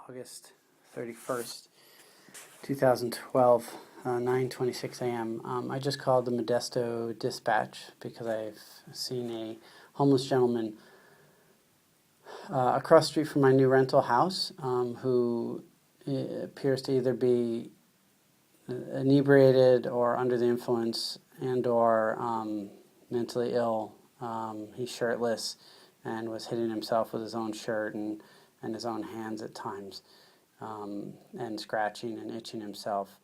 August 31st, 2012, 9:26 a.m. I just called the Modesto dispatch because I've seen a homeless gentleman across the street from my new rental house who appears to either be inebriated or under the influence and or mentally ill. He's shirtless and was hitting himself with his own shirt and his own hands at times, and scratching and itching himself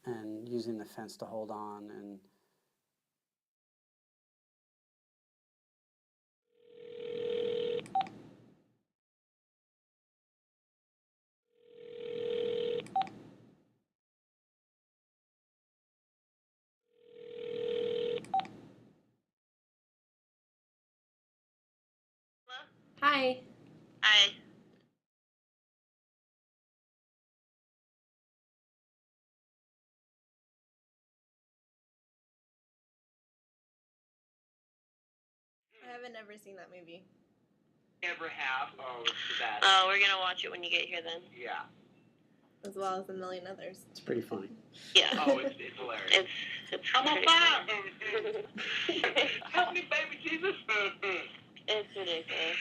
and using the fence to hold on. And Hi. Hi. I haven't ever seen that movie. Never have. Oh, it's the best. Oh, we're gonna watch it when you get here then. Yeah. As well as a million others. it's pretty funny. Yeah. Oh, it's hilarious. It's I'm a pretty fire. funny. Help me, baby Jesus. It's ridiculous.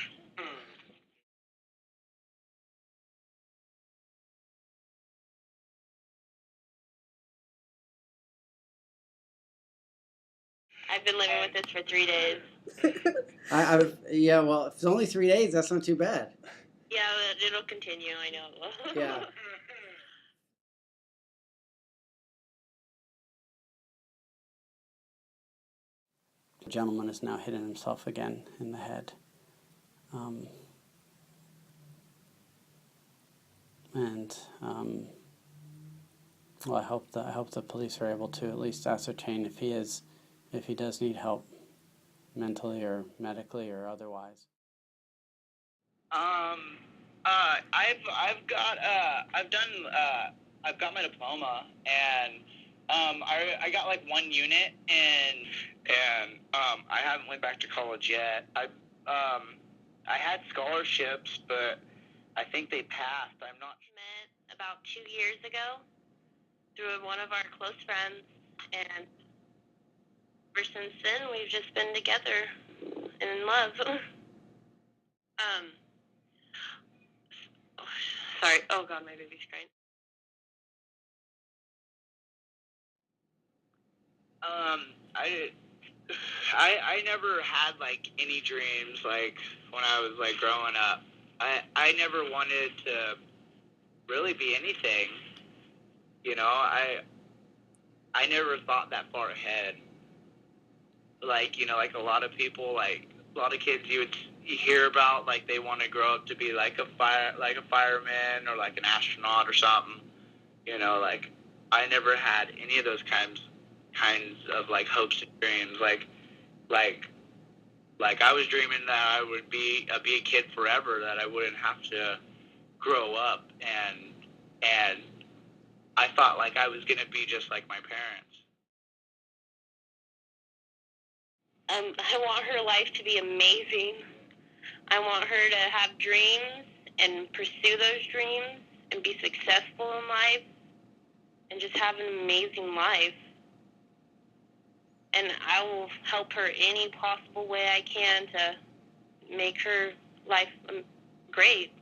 I've been living with this for 3 days. Yeah, well, if it's only 3 days, that's not too bad. Yeah, but it'll continue, I know. Yeah. The gentleman is now hitting himself again in the head. Well, I hope the police are able to at least ascertain if he does need help, mentally or medically or otherwise. I've got my diploma, and I got like one unit, and I haven't went back to college yet. I had scholarships, but I think they passed. I'm not sure. Met about 2 years ago through one of our close friends, and ever since then we've just been together and in love. Sorry. Oh God, my baby's crying. I never had like any dreams like when I was like growing up. I never wanted to really be anything. You know, I never thought that far ahead. Like, you know, like a lot of people, like a lot of kids you hear about, like they want to grow up to be like a fireman or like an astronaut or something. You know, like I never had any of those kinds of like hopes and dreams. Like I was dreaming that I would be a kid forever, that I wouldn't have to grow up, and I thought like I was gonna be just like my parents. I want her life to be amazing. I want her to have dreams and pursue those dreams and be successful in life and just have an amazing life. And I will help her any possible way I can to make her life great.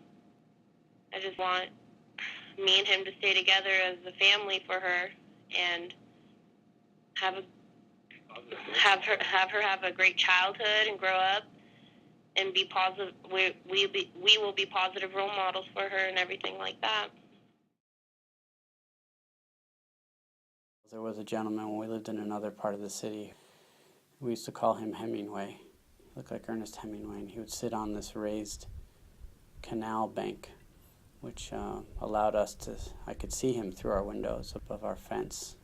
I just want me and him to stay together as a family for her and have her have a great childhood and grow up and be positive. We will be positive role models for her and everything like that. There was a gentleman when we lived in another part of the city. We used to call him Hemingway. He looked like Ernest Hemingway, and he would sit on this raised canal bank, which allowed us to, I could see him through our windows above our fence.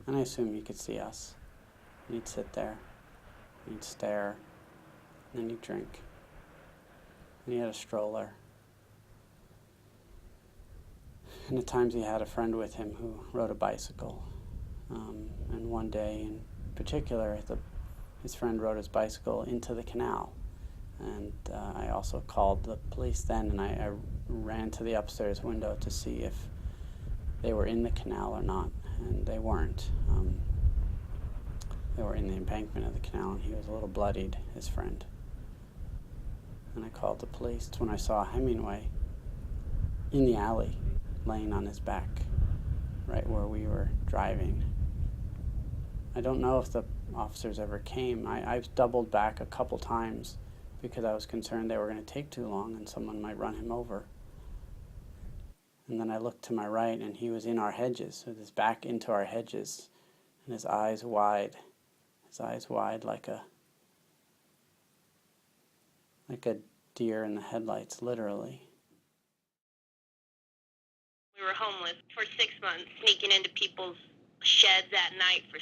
And I assume he could see us. And he'd sit there, and he'd stare, and then he'd drink. And he had a stroller. And at times he had a friend with him who rode a bicycle. And one day in particular, his friend rode his bicycle into the canal. And I also called the police then, and I ran to the upstairs window to see if they were in the canal or not, and they weren't. They were in the embankment of the canal, and he was a little bloodied, his friend. And I called the police. It's when I saw Hemingway in the alley, laying on his back, right where we were driving. I don't know if the officers ever came. I've doubled back a couple times because I was concerned they were going to take too long and someone might run him over. And then I looked to my right, and he was in our hedges, with his back into our hedges, and his eyes wide like a deer in the headlights, literally. We were homeless for 6 months, sneaking into people's sheds at night for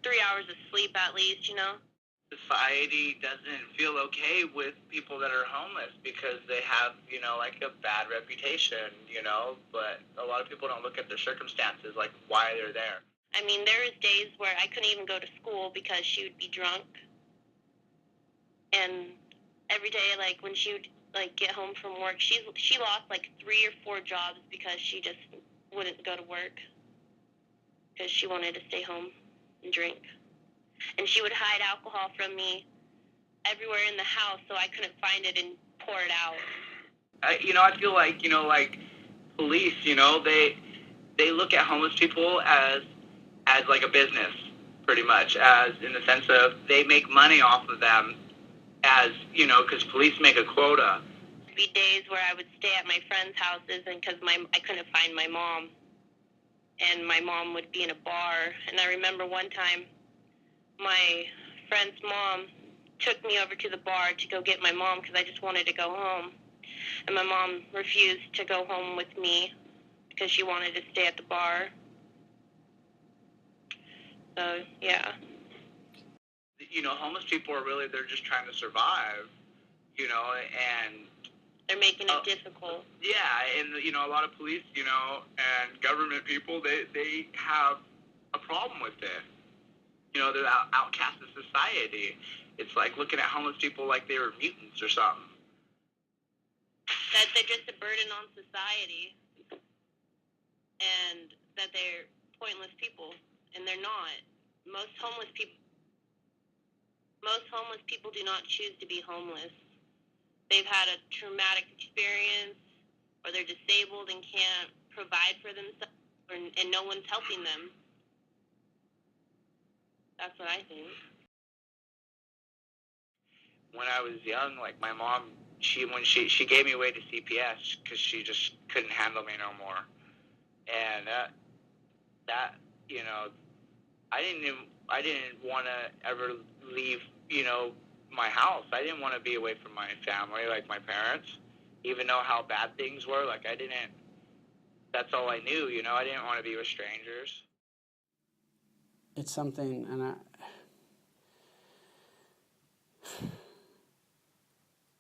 3 hours of sleep at least, you know? Society doesn't feel okay with people that are homeless because they have, like a bad reputation, but a lot of people don't look at their circumstances, like why they're there. I mean, there was days where I couldn't even go to school because she would be drunk. And every day, like, when she would, like, get home from work, she lost, like, 3 or 4 jobs because she just wouldn't go to work because she wanted to stay home and drink. And she would hide alcohol from me everywhere in the house so I couldn't find it and pour it out. I feel like, police, they look at homeless people as like a business, pretty much, as in the sense of they make money off of them, as, because police make a quota. There'd be days where I would stay at my friends' houses and because I couldn't find my mom, and my mom would be in a bar. And I remember one time my friend's mom took me over to the bar to go get my mom because I just wanted to go home. And my mom refused to go home with me because she wanted to stay at the bar. So, yeah. Homeless people are really, they're just trying to survive, and they're making it difficult. Yeah, and, a lot of police, and government people, they have a problem with it. They're outcast of society. It's like looking at homeless people like they were mutants or something. That they're just a burden on society, and that they're pointless people, and they're not. Most homeless people do not choose to be homeless. They've had a traumatic experience, or they're disabled and can't provide for themselves, and no one's helping them. That's what I think. When I was young, like my mom, she gave me away to CPS because she just couldn't handle me no more, and I didn't want to ever leave, my house. I didn't want to be away from my family, like my parents, even though how bad things were. Like that's all I knew, I didn't want to be with strangers. It's something, and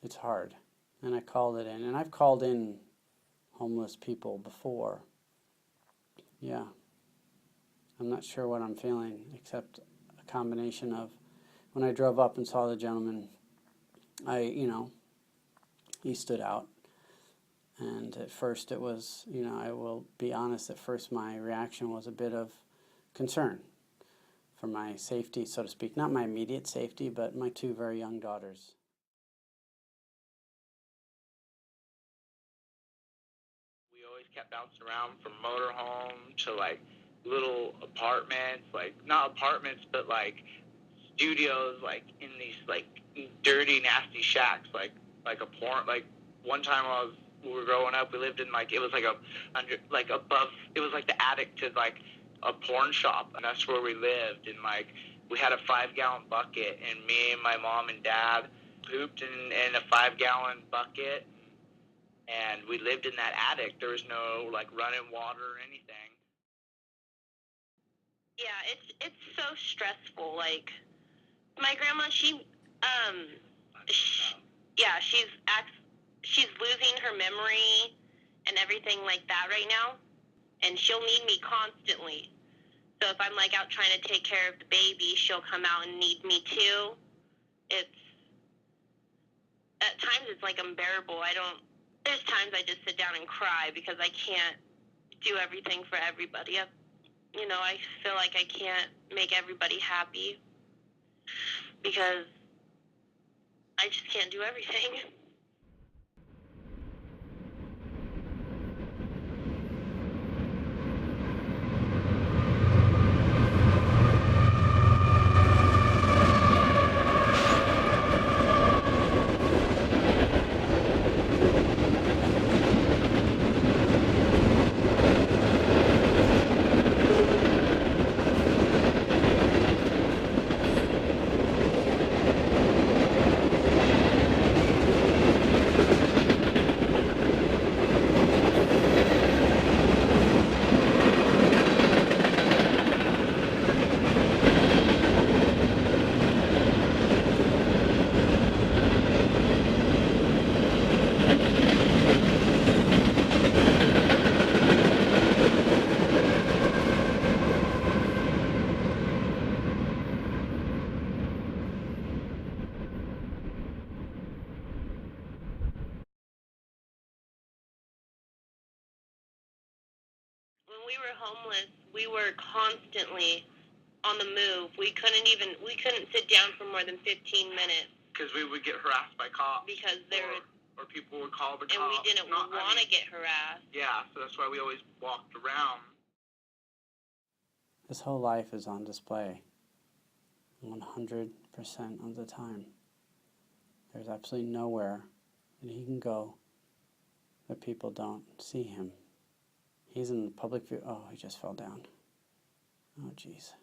it's hard. And I called it in, and I've called in homeless people before. Yeah. I'm not sure what I'm feeling, except a combination of when I drove up and saw the gentleman, he stood out. And at first it was, I will be honest, at first my reaction was a bit of concern for my safety, so to speak. Not my immediate safety, but my 2 very young daughters. We always kept bouncing around from motorhome to like little apartments, like not apartments, but like studios, like in these like dirty, nasty shacks, like a porn. Like one time we were growing up, we lived in like, it was like above, it was like the attic to like a porn shop, and that's where we lived. And like we had a 5-gallon bucket, and me and my mom and dad pooped in a 5-gallon bucket, and we lived in that attic. There was no like running water or anything. Yeah, it's so stressful. Like my grandma, she's losing her memory and everything like that right now, and she'll need me constantly. So if I'm like out trying to take care of the baby, she'll come out and need me too. at times it's like unbearable. There's times I just sit down and cry because I can't do everything for everybody. I feel like I can't make everybody happy because I just can't do everything. When we were homeless, we were constantly on the move. We couldn't sit down for more than 15 minutes. Because we would get harassed by cops. Because or people would call the cops. And we didn't want to get harassed. Yeah, so that's why we always walked around. His whole life is on display 100% of the time. There's absolutely nowhere that he can go that people don't see him. He's in the public view. Oh, he just fell down. Oh, jeez.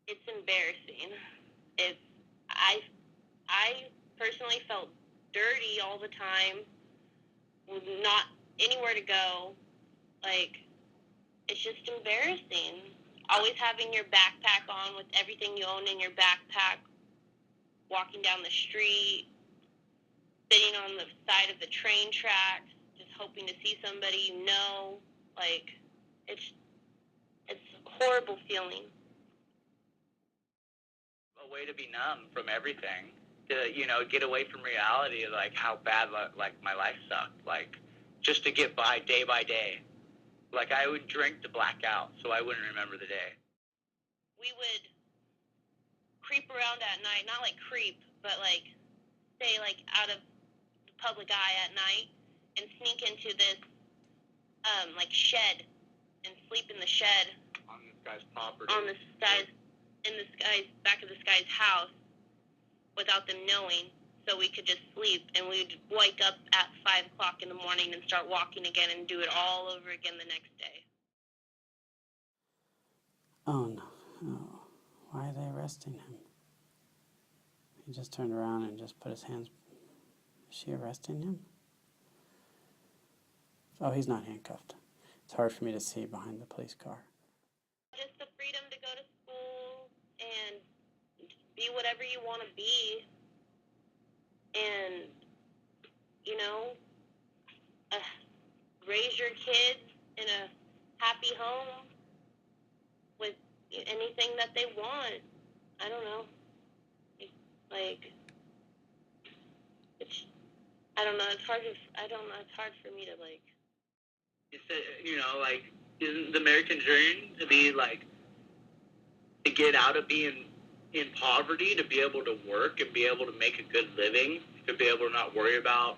It's embarrassing. I personally felt dirty all the time, with not anywhere to go. Like, it's just embarrassing. Always having your backpack on with everything you own in your backpack, walking down the street, sitting on the side of the train tracks, just hoping to see somebody you know. Like, it's a horrible feeling. A way to be numb from everything, to get away from reality, like how bad like my life sucked, like just to get by day. Like I would drink to black out so I wouldn't remember the day. We would creep around at night, not like creep, but like stay like out of the public eye at night and sneak into this like shed and sleep in the shed on this guy's property. In this guy's back of this guy's house without them knowing, so we could just sleep, and we'd wake up at 5 o'clock in the morning and start walking again and do it all over again the next day. Oh no. Why are they arresting him? He just turned around and just put his hands... Is she arresting him? Oh, he's not handcuffed. It's hard for me to see behind the police car. Just the freedom to go to school and be whatever you want to be. And, raise your kids in a happy home with anything that they want. I don't know. Like, it's hard for me to, like... It's, isn't the American dream to be, like, to get out of being in poverty, to be able to work and be able to make a good living, to be able to not worry about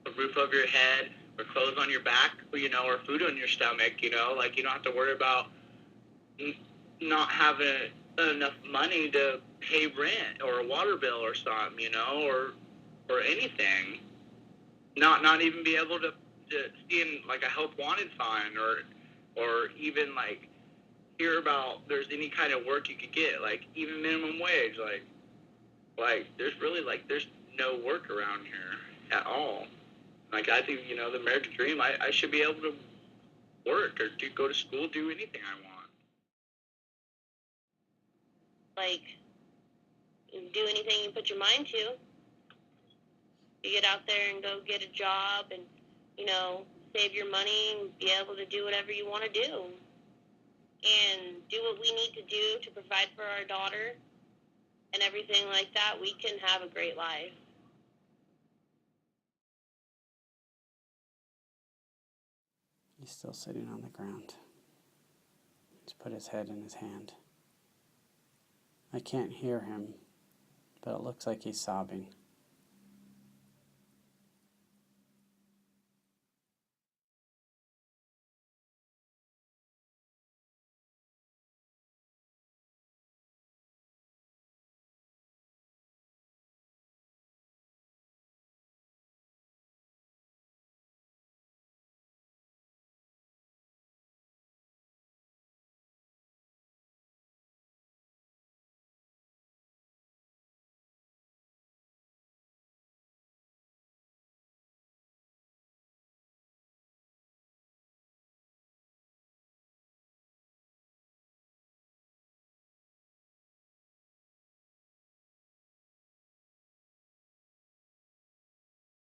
a roof over your head or clothes on your back, or food on your stomach, like you don't have to worry about not having enough money to pay rent or a water bill or something, or anything. Not even be able to see in like a help wanted sign or even like hear about there's any kind of work you could get, like even minimum wage, like there's really there's no work around here at all. Like I think, the American dream, I should be able to work or go to school, do anything I want. Like, do anything you put your mind to. You get out there and go get a job and, save your money and be able to do whatever you want to do. And do what we need to do to provide for our daughter and everything like that, we can have a great life. He's still sitting on the ground. He's put his head in his hand. I can't hear him, but it looks like he's sobbing.